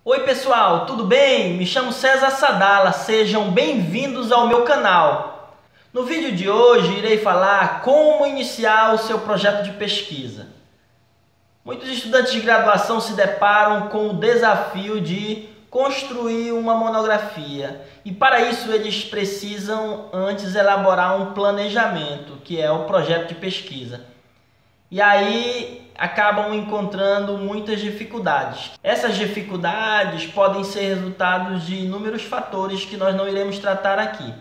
Oi pessoal, tudo bem? Me chamo César Sadala, sejam bem-vindos ao meu canal. No vídeo de hoje irei falar como iniciar o seu projeto de pesquisa. Muitos estudantes de graduação se deparam com o desafio de construir uma monografia e para isso eles precisam antes elaborar um planejamento, que é o projeto de pesquisa. E aí acabam encontrando muitas dificuldades. Essas dificuldades podem ser resultados de inúmeros fatores que nós não iremos tratar aqui.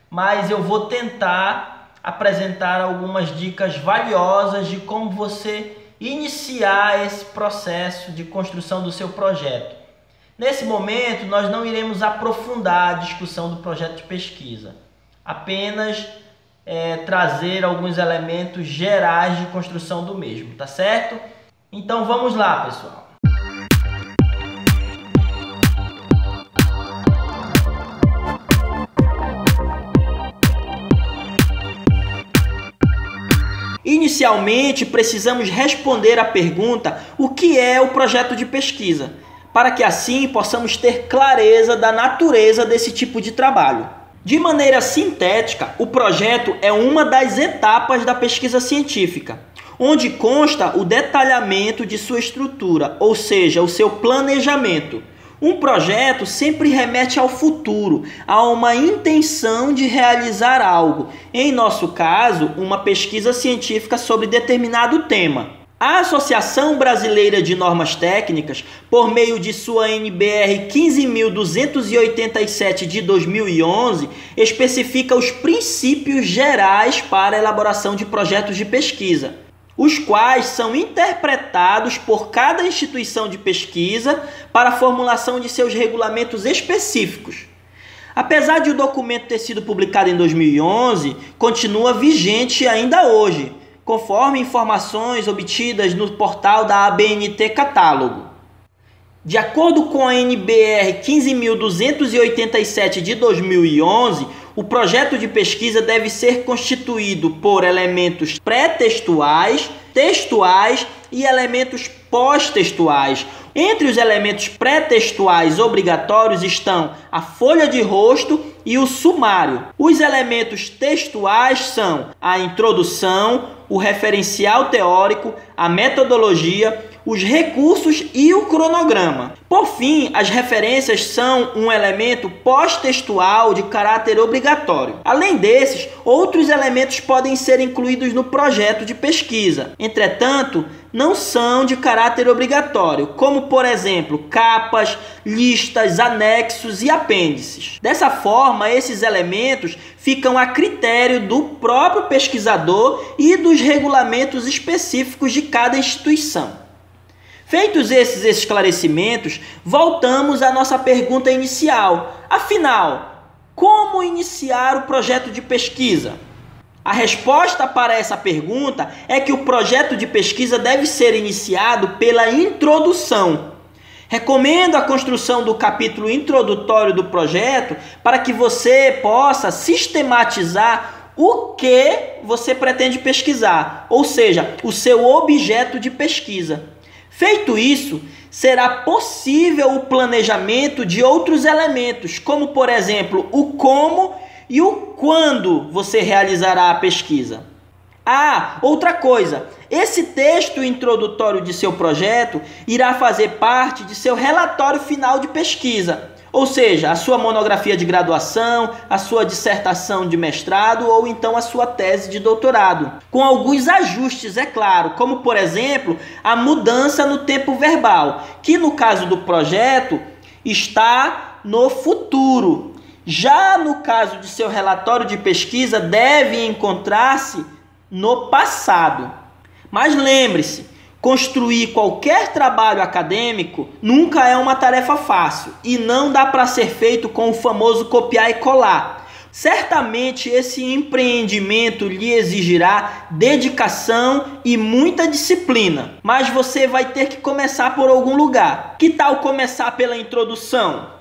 Mas eu vou tentar apresentar algumas dicas valiosas de como você iniciar esse processo de construção do seu projeto. Nesse momento, nós não iremos aprofundar a discussão do projeto de pesquisa. Apenas trazer alguns elementos gerais de construção do mesmo, tá certo? Então vamos lá, pessoal. Inicialmente, precisamos responder à pergunta: o que é o projeto de pesquisa? Para que assim possamos ter clareza da natureza desse tipo de trabalho. De maneira sintética, o projeto é uma das etapas da pesquisa científica, onde consta o detalhamento de sua estrutura, ou seja, o seu planejamento. Um projeto sempre remete ao futuro, a uma intenção de realizar algo, em nosso caso, uma pesquisa científica sobre determinado tema. A Associação Brasileira de Normas Técnicas, por meio de sua NBR 15.287 de 2011, especifica os princípios gerais para a elaboração de projetos de pesquisa, os quais são interpretados por cada instituição de pesquisa para a formulação de seus regulamentos específicos. Apesar de o documento ter sido publicado em 2011, continua vigente ainda hoje, conforme informações obtidas no portal da ABNT Catálogo. De acordo com a NBR 15.287 de 2011, o projeto de pesquisa deve ser constituído por elementos pré-textuais, textuais e elementos pós-textuais. Entre os elementos pré-textuais obrigatórios estão a folha de rosto e o sumário. Os elementos textuais são a introdução, o referencial teórico, a metodologia, os recursos e o cronograma. Por fim, as referências são um elemento pós-textual de caráter obrigatório. Além desses, outros elementos podem ser incluídos no projeto de pesquisa. Entretanto, não são de caráter obrigatório, como, por exemplo, capas, listas, anexos e apêndices. Dessa forma, esses elementos ficam a critério do próprio pesquisador e dos regulamentos específicos de cada instituição. Feitos esses esclarecimentos, voltamos à nossa pergunta inicial. Afinal, como iniciar o projeto de pesquisa? A resposta para essa pergunta é que o projeto de pesquisa deve ser iniciado pela introdução. Recomendo a construção do capítulo introdutório do projeto para que você possa sistematizar o que você pretende pesquisar, ou seja, o seu objeto de pesquisa. Feito isso, será possível o planejamento de outros elementos, como, por exemplo, o como e o quando você realizará a pesquisa. Outra coisa, esse texto introdutório de seu projeto irá fazer parte de seu relatório final de pesquisa, ou seja, a sua monografia de graduação, a sua dissertação de mestrado ou então a sua tese de doutorado. Com alguns ajustes, é claro, como por exemplo, a mudança no tempo verbal, que no caso do projeto está no futuro. Já no caso de seu relatório de pesquisa, deve encontrar-se no passado. Mas lembre-se, construir qualquer trabalho acadêmico nunca é uma tarefa fácil e não dá para ser feito com o famoso copiar e colar. Certamente esse empreendimento lhe exigirá dedicação e muita disciplina, mas você vai ter que começar por algum lugar. Que tal começar pela introdução?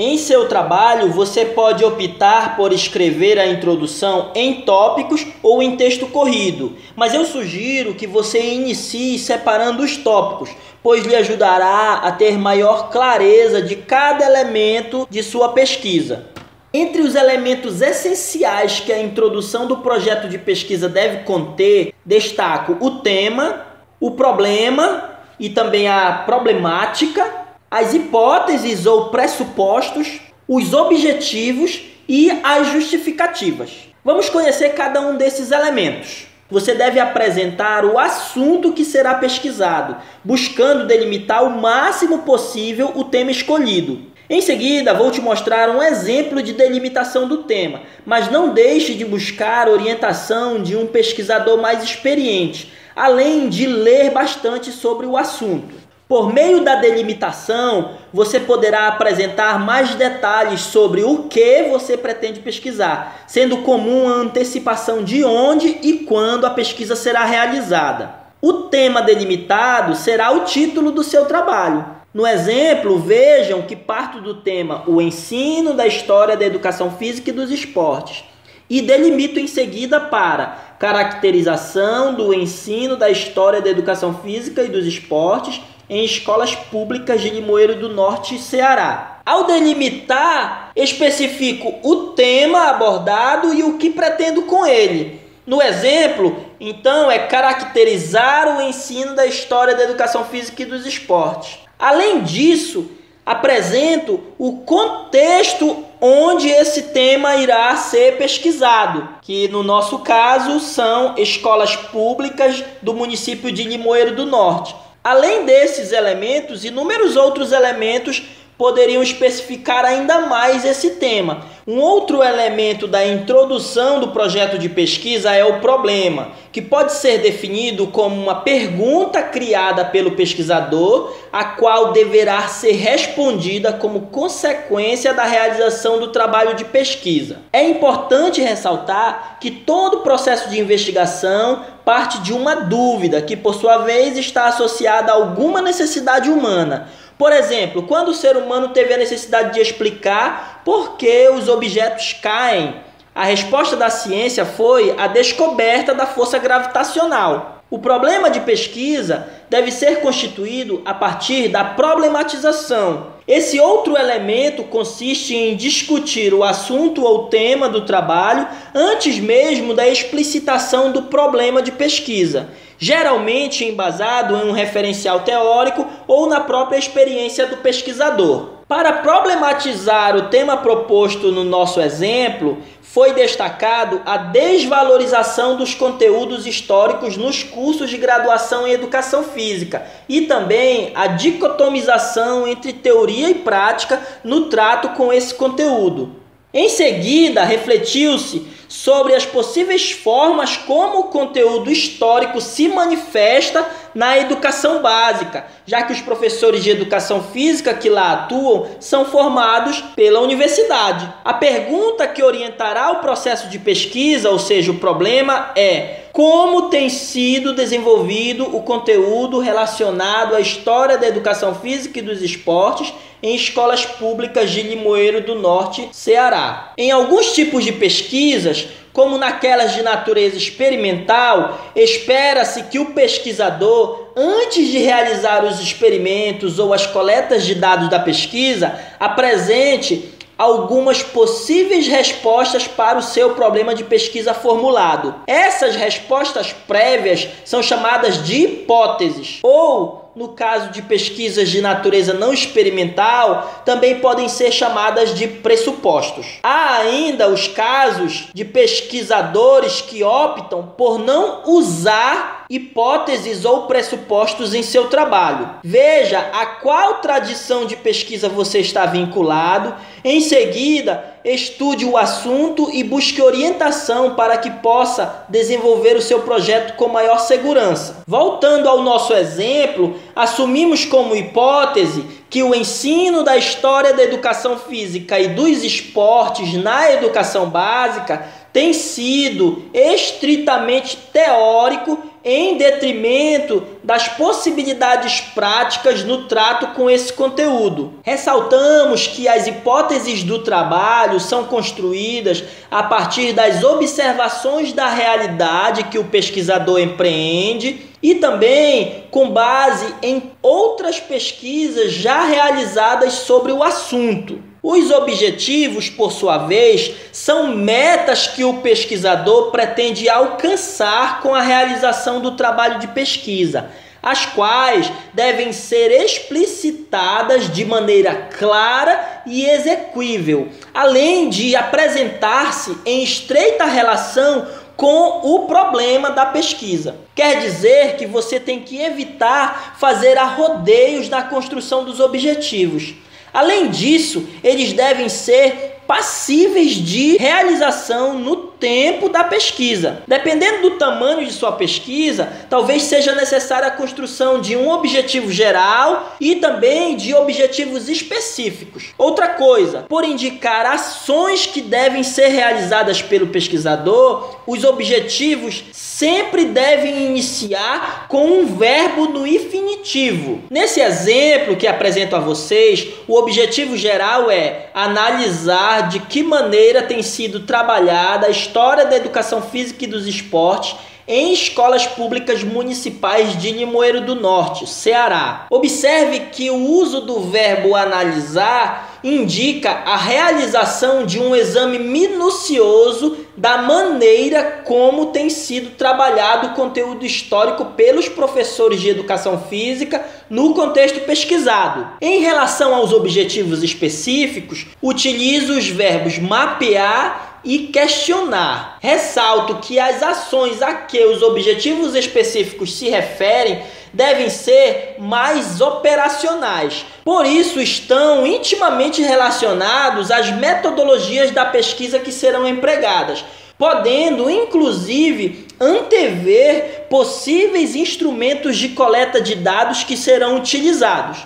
Em seu trabalho, você pode optar por escrever a introdução em tópicos ou em texto corrido, mas eu sugiro que você inicie separando os tópicos, pois lhe ajudará a ter maior clareza de cada elemento de sua pesquisa. Entre os elementos essenciais que a introdução do projeto de pesquisa deve conter, destaco o tema, o problema e também a problemática, as hipóteses ou pressupostos, os objetivos e as justificativas. Vamos conhecer cada um desses elementos. Você deve apresentar o assunto que será pesquisado, buscando delimitar o máximo possível o tema escolhido. Em seguida, vou te mostrar um exemplo de delimitação do tema, mas não deixe de buscar orientação de um pesquisador mais experiente, além de ler bastante sobre o assunto. Por meio da delimitação, você poderá apresentar mais detalhes sobre o que você pretende pesquisar, sendo comum a antecipação de onde e quando a pesquisa será realizada. O tema delimitado será o título do seu trabalho. No exemplo, vejam que parto do tema o ensino da história da educação física e dos esportes e delimito em seguida para caracterização do ensino da história da educação física e dos esportes em escolas públicas de Limoeiro do Norte, Ceará. Ao delimitar, especifico o tema abordado e o que pretendo com ele. No exemplo, então, é caracterizar o ensino da história da educação física e dos esportes. Além disso, apresento o contexto onde esse tema irá ser pesquisado, que no nosso caso são escolas públicas do município de Limoeiro do Norte. Além desses elementos, inúmeros outros elementos poderiam especificar ainda mais esse tema. Um outro elemento da introdução do projeto de pesquisa é o problema, que pode ser definido como uma pergunta criada pelo pesquisador, a qual deverá ser respondida como consequência da realização do trabalho de pesquisa. É importante ressaltar que todo processo de investigação parte de uma dúvida, que por sua vez está associada a alguma necessidade humana. Por exemplo, quando o ser humano teve a necessidade de explicar por que os objetos caem, a resposta da ciência foi a descoberta da força gravitacional. O problema de pesquisa deve ser constituído a partir da problematização. Esse outro elemento consiste em discutir o assunto ou tema do trabalho antes mesmo da explicitação do problema de pesquisa, geralmente embasado em um referencial teórico ou na própria experiência do pesquisador. Para problematizar o tema proposto no nosso exemplo, foi destacado a desvalorização dos conteúdos históricos nos cursos de graduação em educação física e também a dicotomização entre teoria e prática no trato com esse conteúdo. Em seguida, refletiu-se sobre as possíveis formas como o conteúdo histórico se manifesta na educação básica, já que os professores de educação física que lá atuam são formados pela universidade. A pergunta que orientará o processo de pesquisa, ou seja, o problema, é: como tem sido desenvolvido o conteúdo relacionado à história da educação física e dos esportes em escolas públicas de Limoeiro do Norte, Ceará? Em alguns tipos de pesquisas, como naquelas de natureza experimental, espera-se que o pesquisador, antes de realizar os experimentos ou as coletas de dados da pesquisa, apresente algumas possíveis respostas para o seu problema de pesquisa formulado. Essas respostas prévias são chamadas de hipóteses, ou, no caso de pesquisas de natureza não experimental, também podem ser chamadas de pressupostos. Há ainda os casos de pesquisadores que optam por não usar hipóteses ou pressupostos em seu trabalho. Veja a qual tradição de pesquisa você está vinculado. Em seguida, estude o assunto e busque orientação para que possa desenvolver o seu projeto com maior segurança. Voltando ao nosso exemplo, assumimos como hipótese que o ensino da história da educação física e dos esportes na educação básica tem sido estritamente teórico em detrimento das possibilidades práticas no trato com esse conteúdo. Ressaltamos que as hipóteses do trabalho são construídas a partir das observações da realidade que o pesquisador empreende e também com base em outras pesquisas já realizadas sobre o assunto. Os objetivos, por sua vez, são metas que o pesquisador pretende alcançar com a realização do trabalho de pesquisa, as quais devem ser explicitadas de maneira clara e exequível, além de apresentar-se em estreita relação com o problema da pesquisa. Quer dizer que você tem que evitar fazer arrodeios na construção dos objetivos. Além disso, eles devem ser passíveis de realização no tempo da pesquisa. Dependendo do tamanho de sua pesquisa, talvez seja necessária a construção de um objetivo geral e também de objetivos específicos. Outra coisa, por indicar ações que devem ser realizadas pelo pesquisador, os objetivos sempre devem iniciar com um verbo no infinitivo. Nesse exemplo que apresento a vocês, o objetivo geral é analisar de que maneira tem sido trabalhada a história da educação física e dos esportes em escolas públicas municipais de Limoeiro do Norte, Ceará. Observe que o uso do verbo analisar indica a realização de um exame minucioso da maneira como tem sido trabalhado o conteúdo histórico pelos professores de educação física no contexto pesquisado. Em relação aos objetivos específicos, utilizo os verbos mapear e questionar. Ressalto que as ações a que os objetivos específicos se referem devem ser mais operacionais. Por isso, estão intimamente relacionados às metodologias da pesquisa que serão empregadas, podendo, inclusive, antever possíveis instrumentos de coleta de dados que serão utilizados.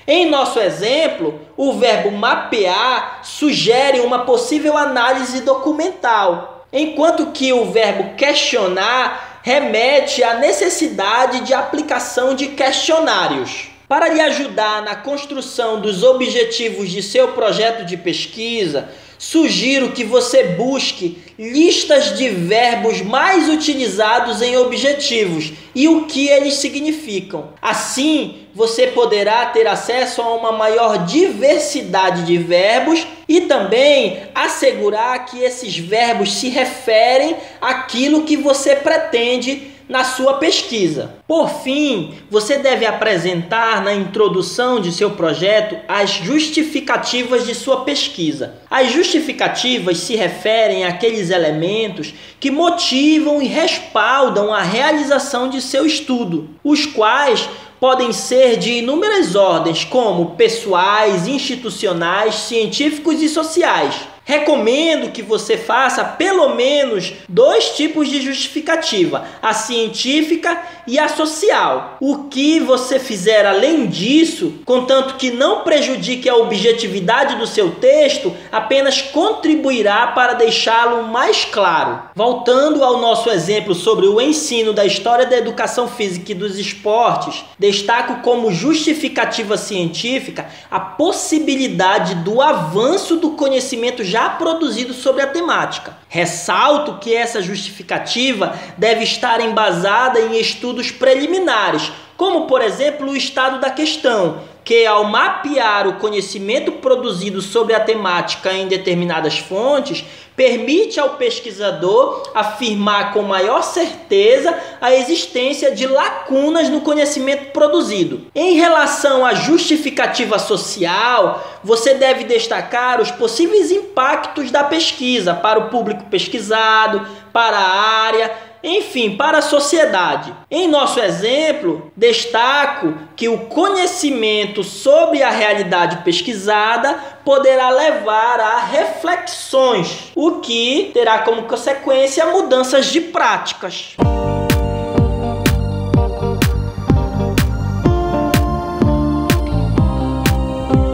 Em nosso exemplo, o verbo mapear sugere uma possível análise documental, enquanto que o verbo questionar remete à necessidade de aplicação de questionários. Para lhe ajudar na construção dos objetivos de seu projeto de pesquisa, sugiro que você busque listas de verbos mais utilizados em objetivos e o que eles significam. Assim, você poderá ter acesso a uma maior diversidade de verbos e também assegurar que esses verbos se referem àquilo que você pretende na sua pesquisa. Por fim, você deve apresentar na introdução de seu projeto as justificativas de sua pesquisa. As justificativas se referem àqueles elementos que motivam e respaldam a realização de seu estudo, os quais podem ser de inúmeras ordens, como pessoais, institucionais, científicos e sociais. Recomendo que você faça pelo menos 2 tipos de justificativa, a científica e a social. O que você fizer além disso, contanto que não prejudique a objetividade do seu texto, apenas contribuirá para deixá-lo mais claro. Voltando ao nosso exemplo sobre o ensino da história da educação física e dos esportes, destaco como justificativa científica a possibilidade do avanço do conhecimento já produzido sobre a temática. Ressalto que essa justificativa deve estar embasada em estudos preliminares, como, por exemplo, o estado da questão, que ao mapear o conhecimento produzido sobre a temática em determinadas fontes, permite ao pesquisador afirmar com maior certeza a existência de lacunas no conhecimento produzido. Em relação à justificativa social, você deve destacar os possíveis impactos da pesquisa para o público pesquisado, para a área, enfim, para a sociedade. Em nosso exemplo, destaco que o conhecimento sobre a realidade pesquisada poderá levar a reflexões, o que terá como consequência mudanças de práticas.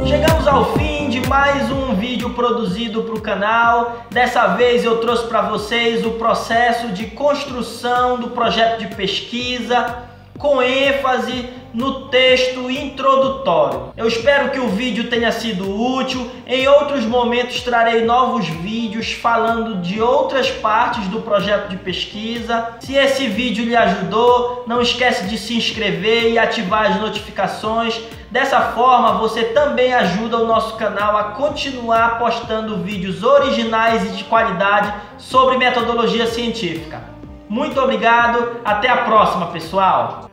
Chegamos ao fim de mais um vídeo produzido para o canal. Dessa vez eu trouxe para vocês o processo de construção do projeto de pesquisa, com ênfase no texto introdutório. Eu espero que o vídeo tenha sido útil. Em outros momentos trarei novos vídeos falando de outras partes do projeto de pesquisa. Se esse vídeo lhe ajudou, não esquece de se inscrever e ativar as notificações. Dessa forma, você também ajuda o nosso canal a continuar postando vídeos originais e de qualidade sobre metodologia científica. Muito obrigado, até a próxima, pessoal!